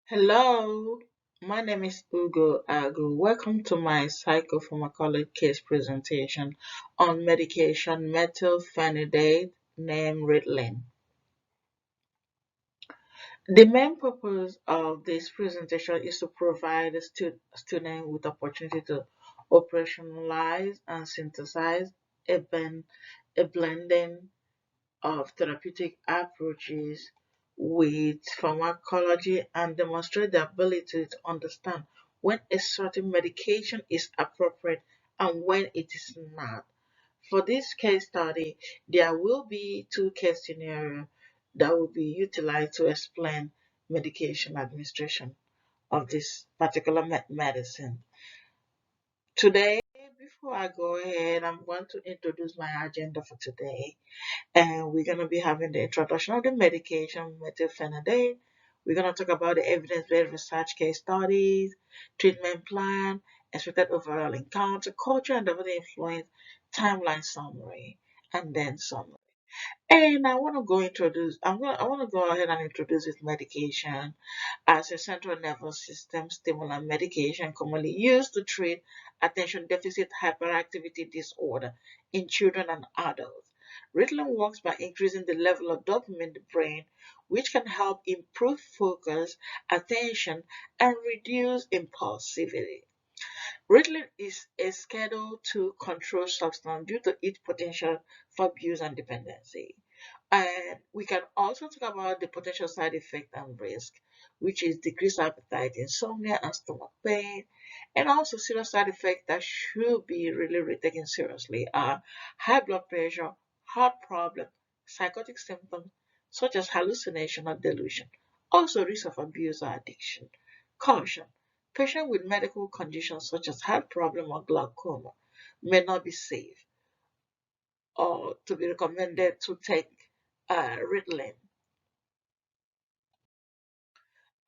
Hello, my name is Agwu. Welcome to my psychopharmacology case presentation on medication methylphenidate named Ritalin. The main purpose of this presentation is to provide a student with opportunity to operationalize and synthesize a, blend, a blending of therapeutic approaches with pharmacology and demonstrate the ability to understand when a certain medication is appropriate and when it is not. For this case study, there will be two case scenarios that will be utilized to explain medication administration of this particular medicine. Today, before I go ahead, I'm going to introduce my agenda for today, and we're going to be having the introduction of the medication methylphenidate. We're going to talk about the evidence-based research case studies, treatment plan, expected overall encounter, culture and development influence, timeline summary, and then summary. And I want to go ahead and introduce this medication as a central nervous system stimulant medication commonly used to treat attention deficit hyperactivity disorder in children and adults. Ritalin works by increasing the level of dopamine in the brain, which can help improve focus, attention, and reduce impulsivity. Ritalin is a Schedule II controlled substance due to its potential for abuse and dependency. And we can also talk about the potential side effect and risk, which is decreased appetite, insomnia, and stomach pain. And also serious side effects that should be really taken seriously are high blood pressure, heart problem, psychotic symptoms such as hallucination or delusion. Also risk of abuse or addiction. Caution. Patients with medical conditions such as heart problem or glaucoma may not be safe or to be recommended to take Ritalin.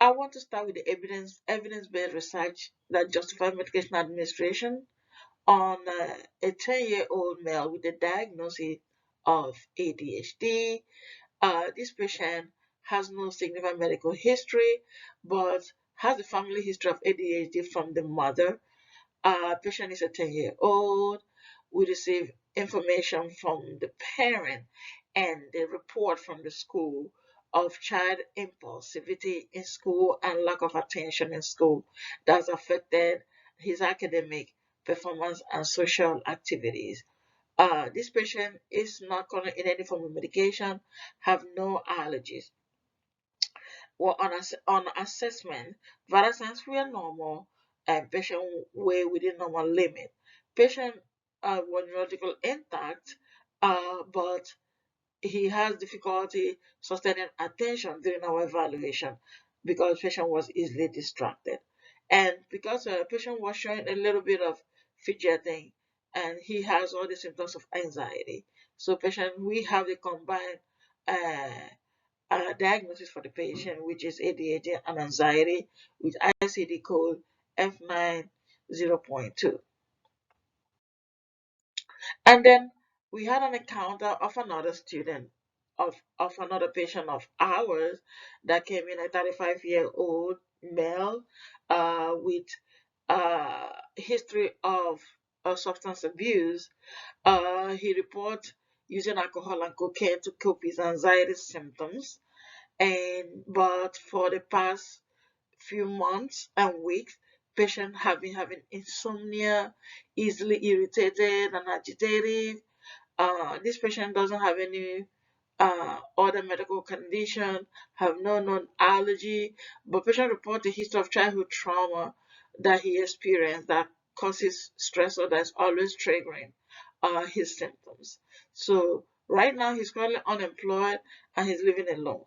I want to start with the evidence-based research that justifies medication administration on a 10-year-old male with a diagnosis of ADHD. This patient has no significant medical history, but has a family history of ADHD from the mother. Patient is a 10-year-old. We receive information from the parent and the report from the school of child impulsivity in school and lack of attention in school that's affected his academic performance and social activities. This patient is not currently in any form of medication, have no allergies. Well, on assessment, vital signs were normal and patient were within normal limit. Patient was neurological intact, but he has difficulty sustaining attention during our evaluation because patient was easily distracted. And because patient was showing a little bit of fidgeting and he has all the symptoms of anxiety. So patient, we have the combined uh, diagnosis for the patient, which is ADHD and anxiety with ICD code F90.2. And then we had an encounter of another student, of another patient of ours that came in, a 35-year-old male with history of substance abuse. He reported using alcohol and cocaine to cope with anxiety symptoms. And but for the past few months and weeks, patients have been having insomnia, easily irritated and agitated. This patient doesn't have any other medical condition, have no known allergy, but patient report a history of childhood trauma that he experienced that causes stress or that's always triggering his symptoms. So right now he's currently unemployed and he's living alone.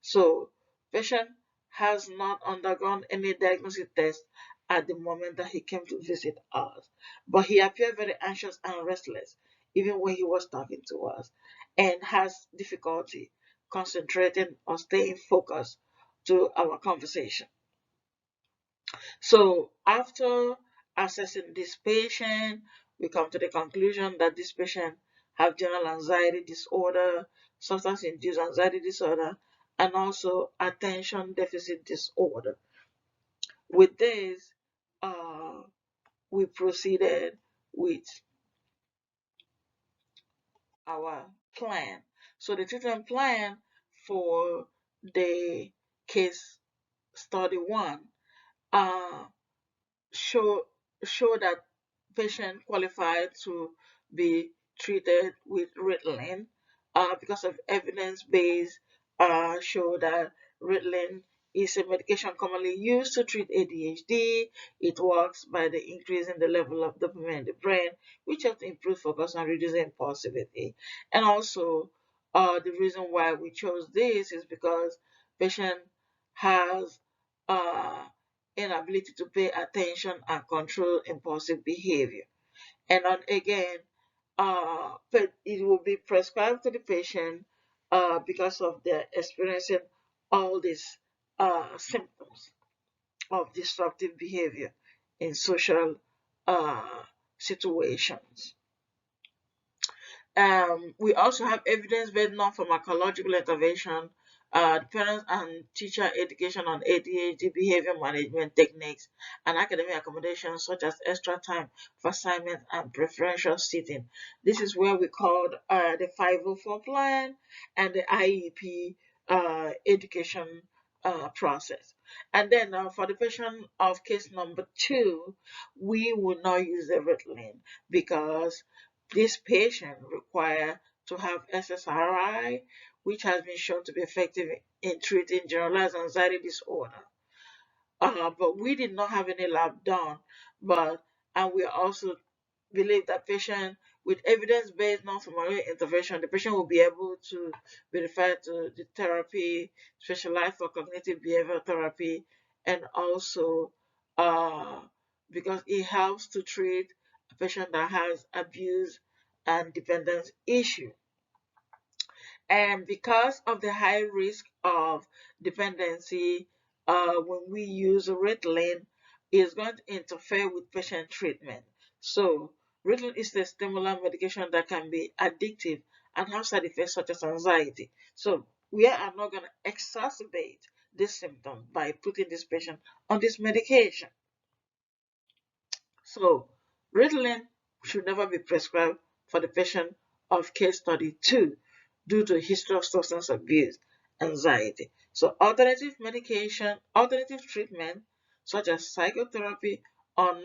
So patient has not undergone any diagnostic test at the moment that he came to visit us. But he appeared very anxious and restless even when he was talking to us and has difficulty concentrating or staying focused to our conversation. So after assessing this patient, we come to the conclusion that this patient have general anxiety disorder, substance-induced anxiety disorder, and also attention deficit disorder. With this, we proceeded with our plan. So the treatment plan for the case study one uh, show show that patient qualified to be treated with Ritalin because of evidence-based show that Ritalin is a medication commonly used to treat ADHD. It works by the increasing the level of dopamine in the brain, which helps improve focus and reducing impulsivity. And also, the reason why we chose this is because patient has uh, inability to pay attention and control impulsive behavior. And then again, but it will be prescribed to the patient because of their experiencing all these symptoms of disruptive behavior in social uh, situations. We also have evidence-based non-pharmacological intervention, parents and teacher education on ADHD behavior management techniques, and academic accommodations such as extra time for assignments and preferential seating. This is where we called the 504 plan and the IEP education process. And then for the patient of case number 2, we will not use the Ritalin because this patient require to have SSRI, which has been shown to be effective in treating generalized anxiety disorder. But we did not have any lab done, but and we also believe that patient with evidence-based non-pharmacological intervention, the patient will be able to be referred to the therapy specialized for cognitive behavioral therapy, and also uh, because it helps to treat a patient that has abuse and dependence issue. And because of the high risk of dependency, when we use Ritalin, it's going to interfere with patient treatment. So, Ritalin is a stimulant medication that can be addictive and have side effects such as anxiety. So, we are not going to exacerbate this symptom by putting this patient on this medication. So, Ritalin should never be prescribed for the patient of case study 2 due to a history of substance abuse, anxiety. So, alternative treatment such as psychotherapy or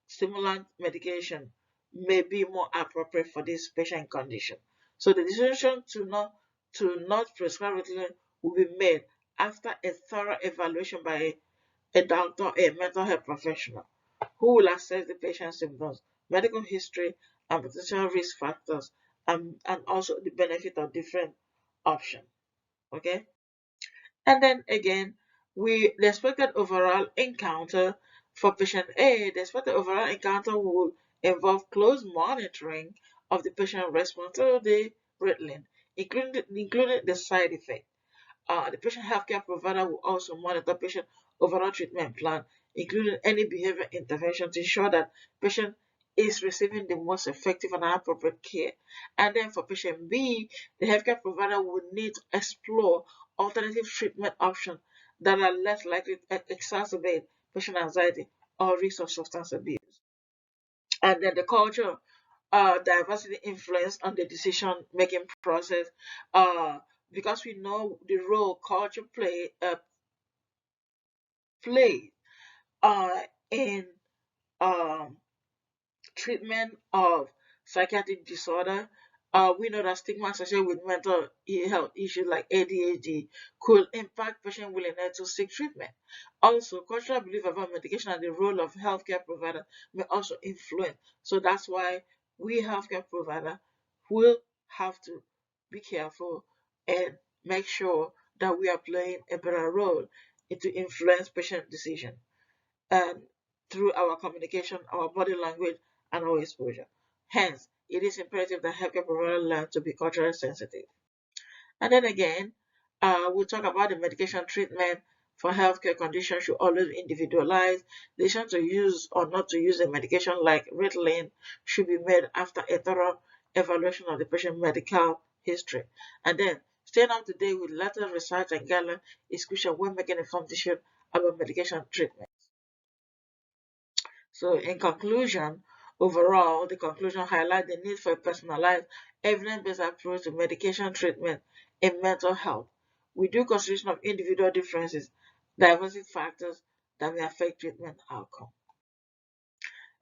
stimulant medication may be more appropriate for this patient condition. So, the decision to not prescribe Ritalin will be made after a thorough evaluation by a doctor or a mental health professional who will assess the patient's symptoms, medical history, and potential risk factors, and also the benefit of different options. Okay? And then again, the expected overall encounter for patient A, the expected overall encounter will involve close monitoring of the patient response to the Ritalin, including the side effect. The patient healthcare provider will also monitor patient overall treatment plan, including any behavior intervention to ensure that patient is receiving the most effective and appropriate care. And then for patient B, the healthcare provider will need to explore alternative treatment options that are less likely to exacerbate patient anxiety or risk of substance abuse. And then the culture diversity influence on the decision making process because we know the role culture play in um, treatment of psychiatric disorder. We know that stigma associated with mental health issues like ADHD could impact patient willingness to seek treatment. Also, cultural belief about medication and the role of healthcare provider may also influence. So that's why we healthcare provider will have to be careful and make sure that we are playing a better role to influence patient decision and through our communication, our body language, and our exposure. Hence, it is imperative that healthcare providers learn to be culturally sensitive. And then again, we'll talk about the medication treatment for healthcare conditions should always be individualized. The decision to use or not to use a medication like Ritalin should be made after a thorough evaluation of the patient's medical history. And then Staying up to date with latest research and guidelines is crucial when making informed decisions about medication treatment. So, in conclusion, overall, the conclusion highlights the need for a personalized, evidence-based approach to medication treatment in mental health, with due consideration of individual differences, diversity factors that may affect treatment outcome.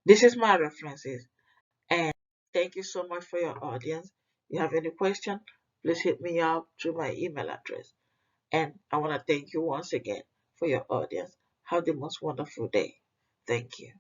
This is my references, and thank you so much for your audience. If you have any question, please hit me up through my email address. And I want to thank you once again for your audience. Have the most wonderful day. Thank you.